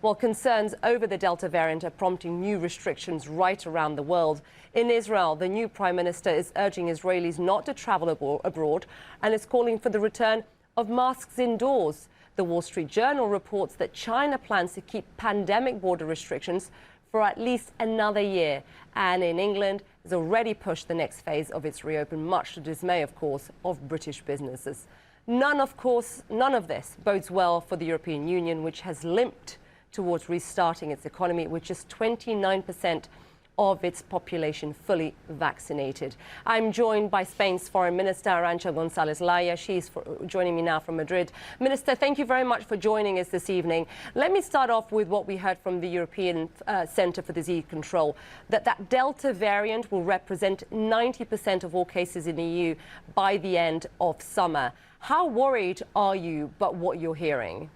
Well, concerns over the Delta variant are prompting new restrictions right around the world. In Israel, the new Prime Minister is urging Israelis not to travel abroad and is calling for the return of masks indoors. The Wall Street Journal reports that China plans to keep pandemic border restrictions for at least another year. And in England, has already pushed the next phase of its reopen, much to dismay, of course, of British businesses. None of this bodes well for the European Union, which has limped towards restarting its economy with just 29% of its population fully vaccinated. I'm joined by Spain's Foreign Minister, Arancha Gonzalez Laya. She's joining me now from Madrid. Minister, thank you very much for joining us this evening. Let me start off with what we heard from the European Centre for Disease Control, that Delta variant will represent 90% of all cases in the EU by the end of summer. How worried are you about what you're hearing?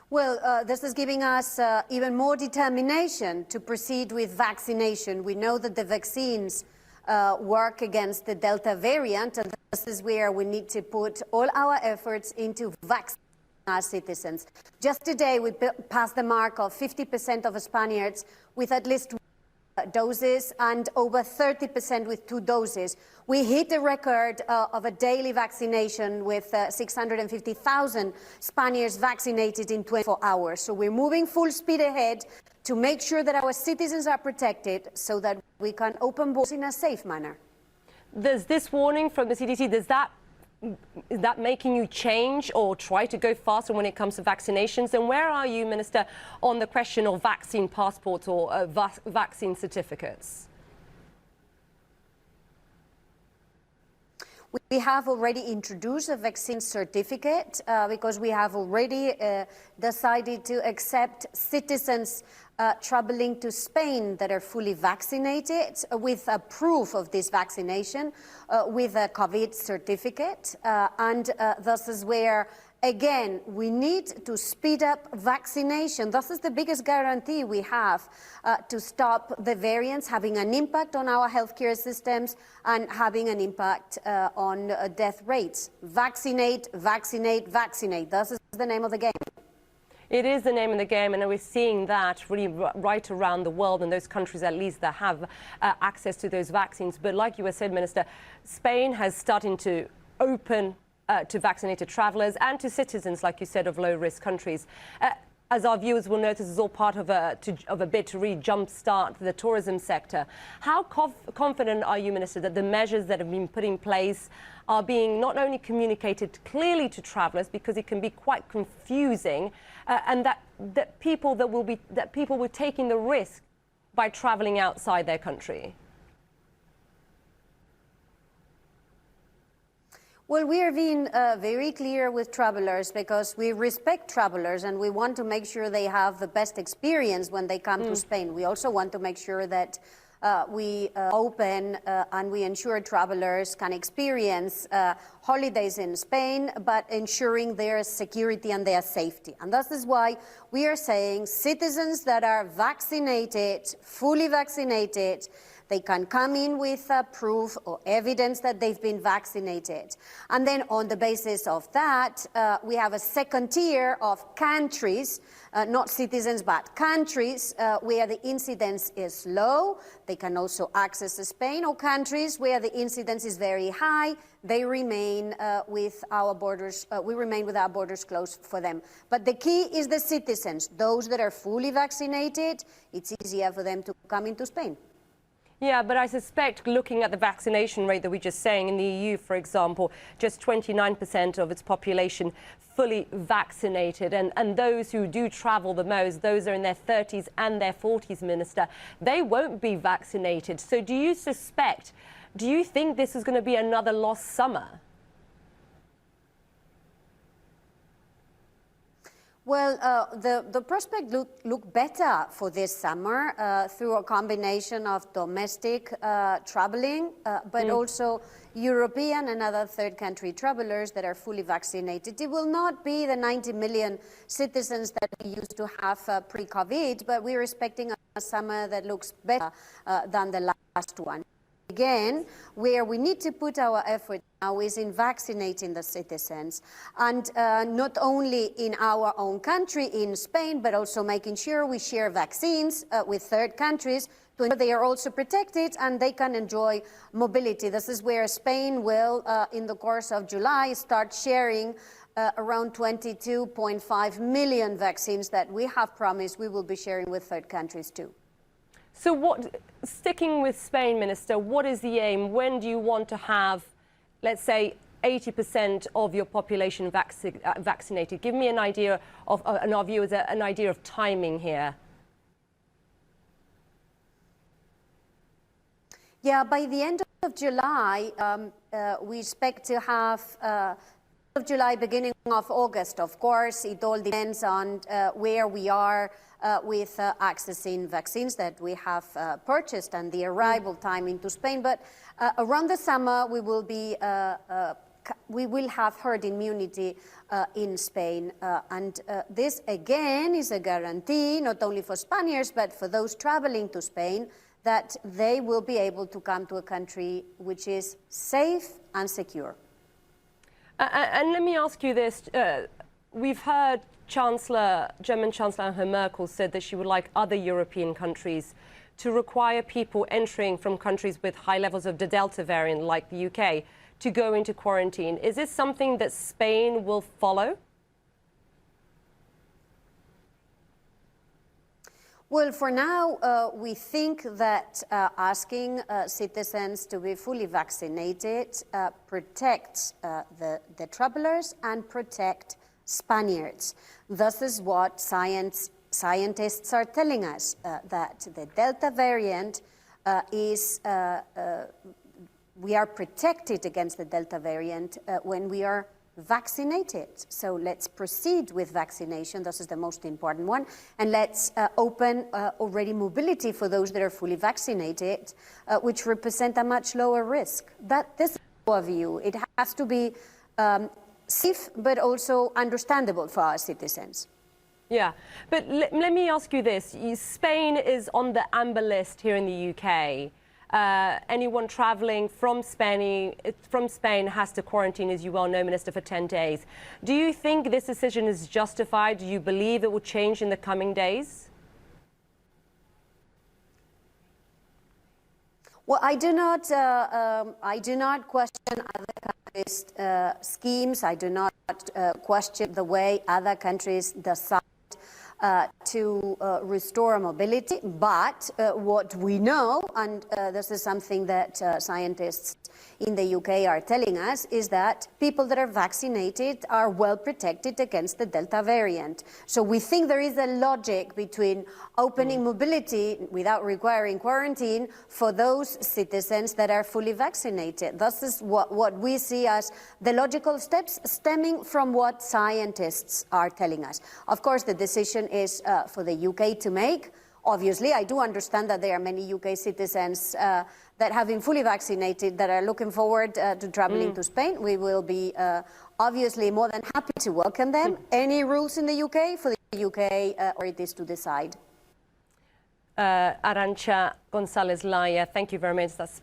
Well, this is giving us even more determination to proceed with vaccination. We know that the vaccines work against the Delta variant, and this is where we need to put all our efforts into vaccinating our citizens. Just today, we passed the mark of 50% of Spaniards with at least doses and over 30% with 2 doses. We hit a record of a daily vaccination with 650,000 Spaniards vaccinated in 24 hours. So we're moving full speed ahead to make sure that our citizens are protected so that we can open borders in a safe manner. There's this warning from the CDC. Is that making you change or try to go faster when it comes to vaccinations? And where are you, Minister, on the question of vaccine passports or vaccine certificates? We have already introduced a vaccine certificate because we have already decided to accept citizens traveling to Spain that are fully vaccinated with a proof of this vaccination with a COVID certificate. And this is where, again, we need to speed up vaccination. This is the biggest guarantee we have to stop the variants having an impact on our healthcare systems and having an impact on death rates. Vaccinate, vaccinate, vaccinate. This is the name of the game. It is the name of the game, and we're seeing that really right around the world in those countries, at least, that have access to those vaccines. But like you were said, Minister, Spain has started to open to vaccinated travellers and to citizens, like you said, of low-risk countries. As our viewers will notice, is all part of a bid to really jumpstart the tourism sector. How confident are you, Minister, that the measures that have been put in place are being not only communicated clearly to travellers, because it can be quite confusing, and that people were taking the risk by travelling outside their country? Well, we are being very clear with travelers because we respect travelers and we want to make sure they have the best experience when they come to Spain. We also want to make sure that we open and we ensure travelers can experience holidays in Spain, but ensuring their security and their safety. And that is why we are saying citizens that are vaccinated, fully vaccinated, they can come in with proof or evidence that they've been vaccinated. And then on the basis of that, we have a second tier of countries, not citizens, but countries where the incidence is low. They can also access Spain, or countries where the incidence is very high. They remain with our borders, we remain with our borders closed for them. But the key is the citizens, those that are fully vaccinated. It's easier for them to come into Spain. Yeah, but I suspect, looking at the vaccination rate that we're just saying in the EU, for example, just 29% of its population fully vaccinated. And those who do travel the most, those are in their 30s and their 40s, Minister, they won't be vaccinated. So do you think this is going to be another lost summer? Well, the prospect look better for this summer through a combination of domestic traveling, but also European and other third country travelers that are fully vaccinated. It will not be the 90 million citizens that we used to have pre-COVID, but we're expecting a summer that looks better than the last one. Again, where we need to put our effort now is in vaccinating the citizens, and not only in our own country, in Spain, but also making sure we share vaccines with third countries to ensure they are also protected and they can enjoy mobility. This is where Spain will, in the course of July, start sharing around 22.5 million vaccines that we have promised we will be sharing with third countries too. So sticking with Spain, Minister, what is the aim? When do you want to have, let's say, 80% of your population vaccinated? Give me an idea of, and our viewers, an idea of timing here. Yeah, by the end of July, we expect to have of July, beginning of August. Of course, it all depends on where we are with accessing vaccines that we have purchased and the arrival time into Spain. But around the summer, we will have herd immunity in Spain. And this, again, is a guarantee, not only for Spaniards, but for those traveling to Spain, that they will be able to come to a country which is safe and secure. And let me ask you this. We've heard German Chancellor Angela Merkel said that she would like other European countries to require people entering from countries with high levels of the Delta variant, like the UK, to go into quarantine. Is this something that Spain will follow? Well, for now, we think that asking citizens to be fully vaccinated protects the travelers and protect Spaniards. This is what scientists are telling us, that the Delta variant we are protected against the Delta variant when we are vaccinated. So let's proceed with vaccination. This is the most important one. And let's open already mobility for those that are fully vaccinated, which represent a much lower risk. This is our view. It has to be safe, but also understandable for our citizens. Yeah, but let me ask you this. Spain is on the amber list here in the UK. Anyone travelling from Spain has to quarantine, as you well know, Minister, for 10 days. Do you think this decision is justified? Do you believe it will change in the coming days? Well, I do not question other countries' schemes. I do not question the way other countries decide to restore mobility, but what we know, and this is something that scientists in the UK are telling us, is that people that are vaccinated are well protected against the Delta variant. So we think there is a logic between opening mobility without requiring quarantine for those citizens that are fully vaccinated. This is what we see as the logical steps stemming from what scientists are telling us. Of course, the decision is for the UK to make. Obviously, I do understand that there are many UK citizens that have been fully vaccinated that are looking forward to traveling to Spain. We will be obviously more than happy to welcome them. Any rules in the UK for the UK, or it is to decide. Arancha Gonzalez Laya, thank you very much. That's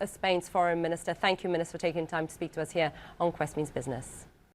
Spain's Foreign Minister. Thank you, Minister, for taking time to speak to us here on Quest Means Business.